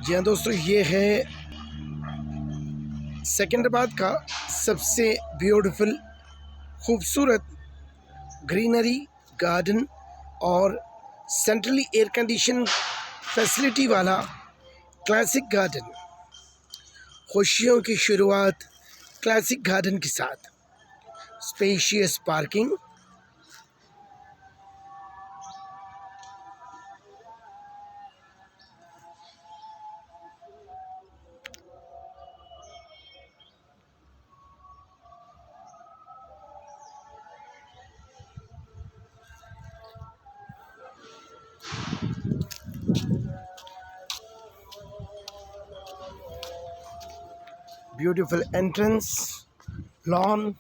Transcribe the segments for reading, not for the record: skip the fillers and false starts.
जी हाँ दोस्तों, ये है सिकंदराबाद का सबसे ब्यूटीफुल खूबसूरत ग्रीनरी गार्डन और सेंट्रली एयर कंडीशन फैसिलिटी वाला क्लासिक गार्डन। खुशियों की शुरुआत क्लासिक गार्डन के साथ। Spacious parking, beautiful entrance, lawn,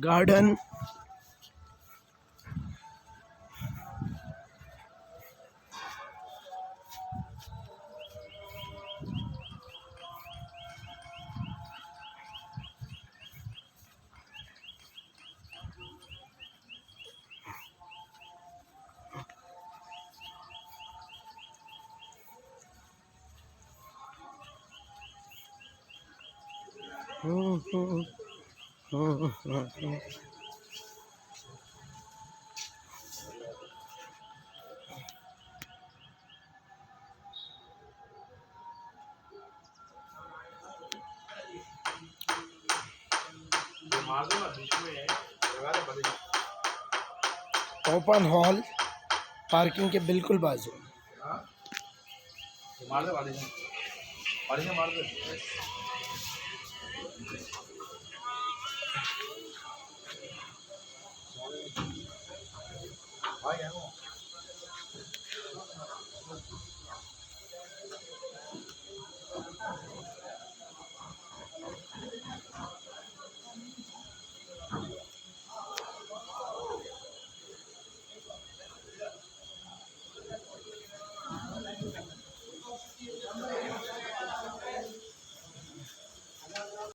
garden. Open hall parking के बिल्कुल बाजू।